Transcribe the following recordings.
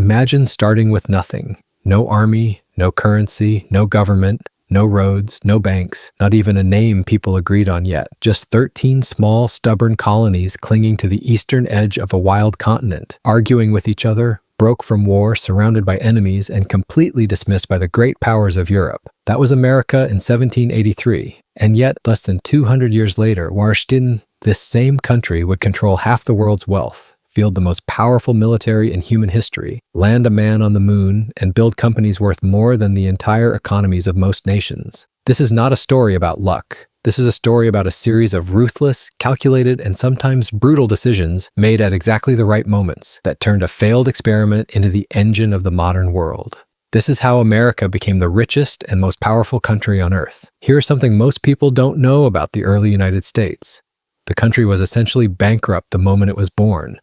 Imagine starting with nothing. No army, no currency, no government, no roads, no banks, not even a name people agreed on yet. Just 13 small, stubborn colonies clinging to the eastern edge of a wild continent, arguing with each other, broke from war, surrounded by enemies, and completely dismissed by the great powers of Europe. That was America in 1783. And yet, less than 200 years later, this same country would control half the world's wealth, field the most powerful military in human history, land a man on the moon, and build companies worth more than the entire economies of most nations. This is not a story about luck. This is a story about a series of ruthless, calculated, and sometimes brutal decisions made at exactly the right moments that turned a failed experiment into the engine of the modern world. This is how America became the richest and most powerful country on earth. Here's something most people don't know about the early United States. The country was essentially bankrupt the moment it was born.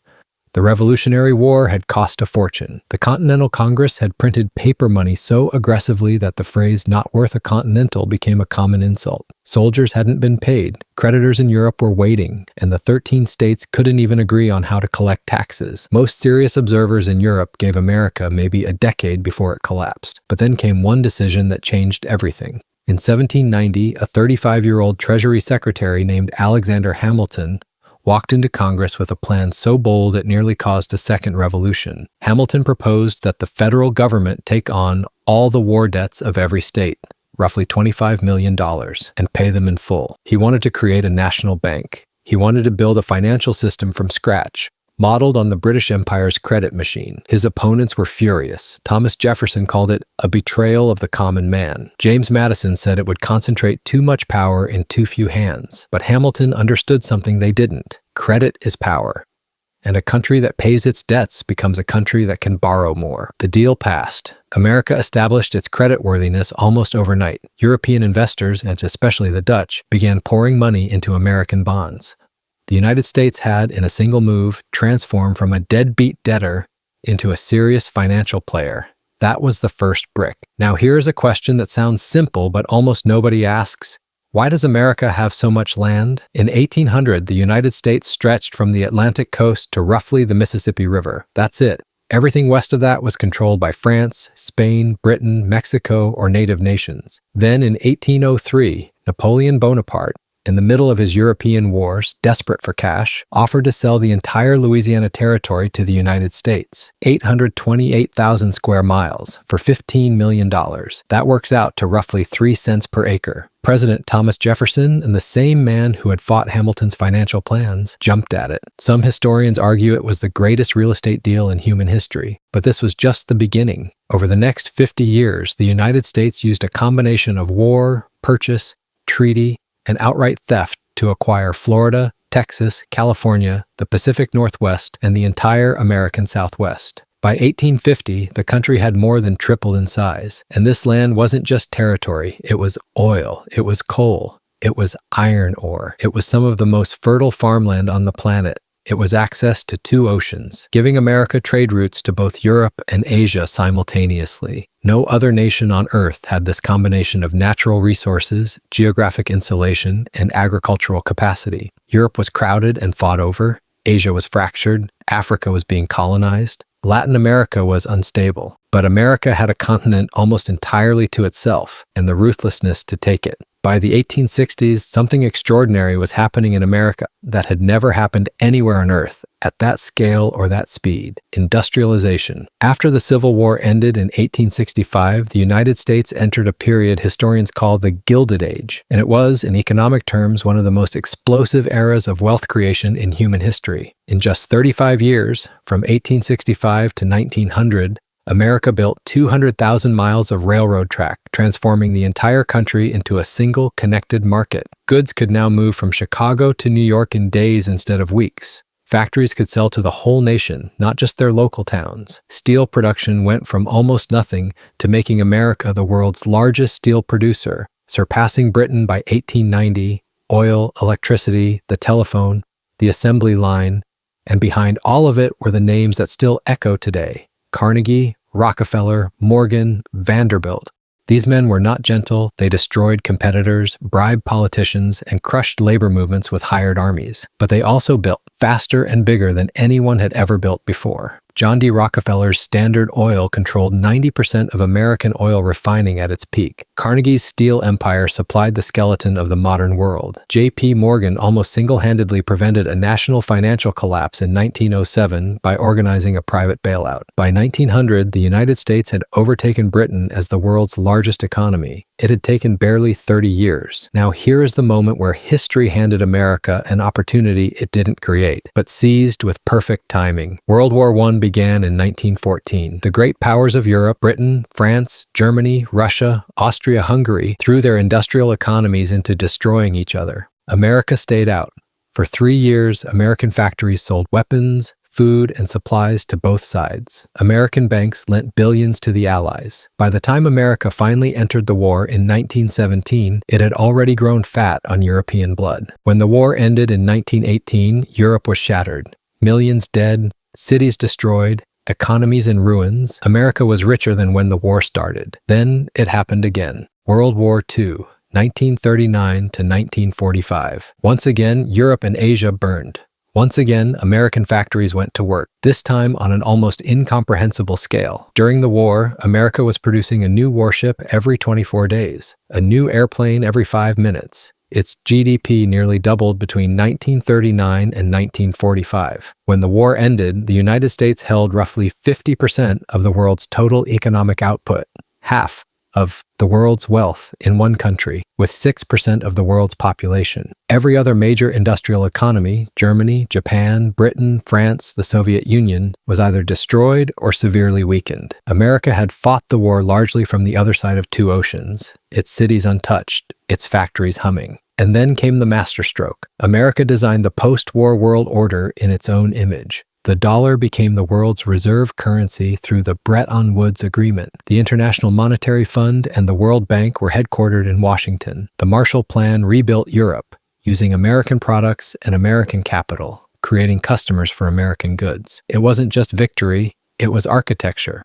The Revolutionary War had cost a fortune. The Continental Congress had printed paper money so aggressively that the phrase "not worth a continental" became a common insult. Soldiers hadn't been paid, creditors in Europe were waiting, and the 13 states couldn't even agree on how to collect taxes. Most serious observers in Europe gave America maybe a decade before it collapsed. But then came one decision that changed everything. In 1790, a 35-year-old Treasury Secretary named Alexander Hamilton walked into Congress with a plan so bold it nearly caused a second revolution. Hamilton proposed that the federal government take on all the war debts of every state, roughly $25 million, and pay them in full. He wanted to create a national bank. He wanted to build a financial system from scratch, modeled on the British Empire's credit machine. His opponents were furious. Thomas Jefferson called it a betrayal of the common man. James Madison said it would concentrate too much power in too few hands. But Hamilton understood something they didn't. Credit is power. And a country that pays its debts becomes a country that can borrow more. The deal passed. America established its creditworthiness almost overnight. European investors, and especially the Dutch, began pouring money into American bonds. The United States had, in a single move, transformed from a deadbeat debtor into a serious financial player. That was the first brick. Now here's a question that sounds simple, but almost nobody asks. Why does America have so much land? In 1800, the United States stretched from the Atlantic coast to roughly the Mississippi River. That's it. Everything west of that was controlled by France, Spain, Britain, Mexico, or native nations. Then in 1803, Napoleon Bonaparte, in the middle of his European wars, desperate for cash, offered to sell the entire Louisiana Territory to the United States, 828,000 square miles, for $15 million. That works out to roughly 3 cents per acre. President Thomas Jefferson, and the same man who had fought Hamilton's financial plans, jumped at it. Some historians argue it was the greatest real estate deal in human history, but this was just the beginning. Over the next 50 years, the United States used a combination of war, purchase, treaty, and outright theft to acquire Florida, Texas, California, the Pacific Northwest, and the entire American Southwest. By 1850, the country had more than tripled in size, and this land wasn't just territory, it was oil, it was coal, it was iron ore, it was some of the most fertile farmland on the planet. It was access to 2 oceans, giving America trade routes to both Europe and Asia simultaneously. No other nation on Earth had this combination of natural resources, geographic insulation, and agricultural capacity. Europe was crowded and fought over. Asia was fractured. Africa was being colonized. Latin America was unstable. But America had a continent almost entirely to itself, and the ruthlessness to take it. By the 1860s, something extraordinary was happening in America that had never happened anywhere on Earth at that scale or that speed: industrialization. After the Civil War ended in 1865, the United States entered a period historians call the Gilded Age, and it was, in economic terms, one of the most explosive eras of wealth creation in human history. In just 35 years, from 1865 to 1900, America built 200,000 miles of railroad track, transforming the entire country into a single connected market. Goods could now move from Chicago to New York in days instead of weeks. Factories could sell to the whole nation, not just their local towns. Steel production went from almost nothing to making America the world's largest steel producer, surpassing Britain by 1890. Oil, electricity, the telephone, the assembly line, and behind all of it were the names that still echo today: Carnegie, Rockefeller, Morgan, Vanderbilt. These men were not gentle. They destroyed competitors, bribed politicians, and crushed labor movements with hired armies. But they also built faster and bigger than anyone had ever built before. John D. Rockefeller's Standard Oil controlled 90% of American oil refining at its peak. Carnegie's steel empire supplied the skeleton of the modern world. J.P. Morgan almost single-handedly prevented a national financial collapse in 1907 by organizing a private bailout. By 1900, the United States had overtaken Britain as the world's largest economy. It had taken barely 30 years. Now here is the moment where history handed America an opportunity it didn't create, but seized with perfect timing. World War I began in 1914. The great powers of Europe, Britain, France, Germany, Russia, Austria-Hungary, threw their industrial economies into destroying each other. America stayed out. For 3 years, American factories sold weapons, food, and supplies to both sides. American banks lent billions to the Allies. By the time America finally entered the war in 1917, it had already grown fat on European blood. When the war ended in 1918, Europe was shattered. Millions dead, cities destroyed, economies in ruins. America was richer than when the war started. Then it happened again. World War II, 1939 to 1945. Once again, Europe and Asia burned. Once again, American factories went to work, this time on an almost incomprehensible scale. During the war, America was producing a new warship every 24 days, a new airplane every 5 minutes. Its GDP nearly doubled between 1939 and 1945. When the war ended, the United States held roughly 50% of the world's total economic output, half of the world's wealth in one country, with 6% of the world's population. Every other major industrial economy, Germany, Japan, Britain, France, the Soviet Union, was either destroyed or severely weakened. America had fought the war largely from the other side of 2 oceans, its cities untouched, its factories humming. And then came the masterstroke. America designed the post-war world order in its own image. The dollar became the world's reserve currency through the Bretton Woods Agreement. The International Monetary Fund and the World Bank were headquartered in Washington. The Marshall Plan rebuilt Europe, using American products and American capital, creating customers for American goods. It wasn't just victory, it was architecture.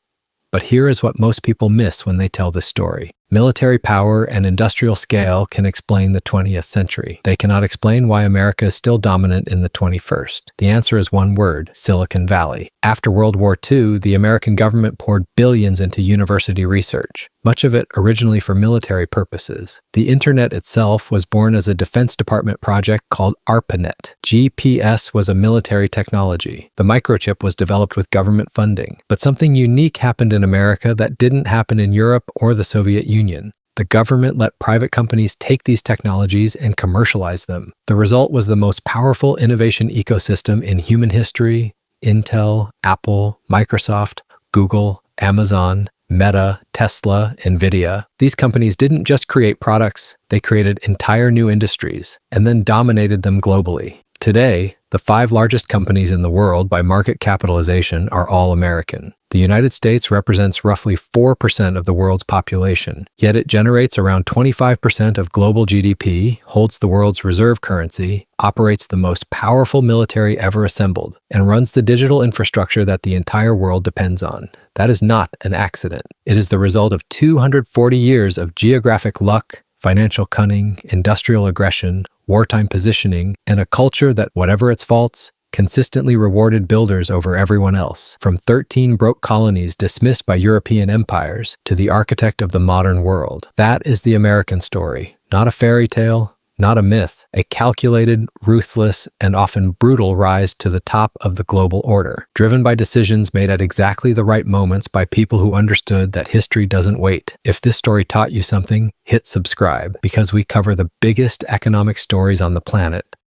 But here is what most people miss when they tell this story. Military power and industrial scale can explain the 20th century. They cannot explain why America is still dominant in the 21st. The answer is one word: Silicon Valley. After World War II, the American government poured billions into university research, much of it originally for military purposes. The internet itself was born as a Defense Department project called ARPANET. GPS was a military technology. The microchip was developed with government funding. But something unique happened in America that didn't happen in Europe or the Soviet Union. The government let private companies take these technologies and commercialize them. The result was the most powerful innovation ecosystem in human history. Intel, Apple, Microsoft, Google, Amazon, Meta, Tesla, Nvidia. These companies didn't just create products, they created entire new industries and then dominated them globally. Today, the 5 largest companies in the world by market capitalization are all American. The United States represents roughly 4% of the world's population, yet it generates around 25% of global GDP, holds the world's reserve currency, operates the most powerful military ever assembled, and runs the digital infrastructure that the entire world depends on. That is not an accident. It is the result of 240 years of geographic luck, financial cunning, industrial aggression, wartime positioning, and a culture that, whatever its faults, consistently rewarded builders over everyone else. From 13 broke colonies dismissed by European empires to the architect of the modern world. That is the American story. Not a fairy tale, not a myth, a calculated, ruthless, and often brutal rise to the top of the global order, driven by decisions made at exactly the right moments by people who understood that history doesn't wait. If this story taught you something, hit subscribe, because we cover the biggest economic stories on the planet,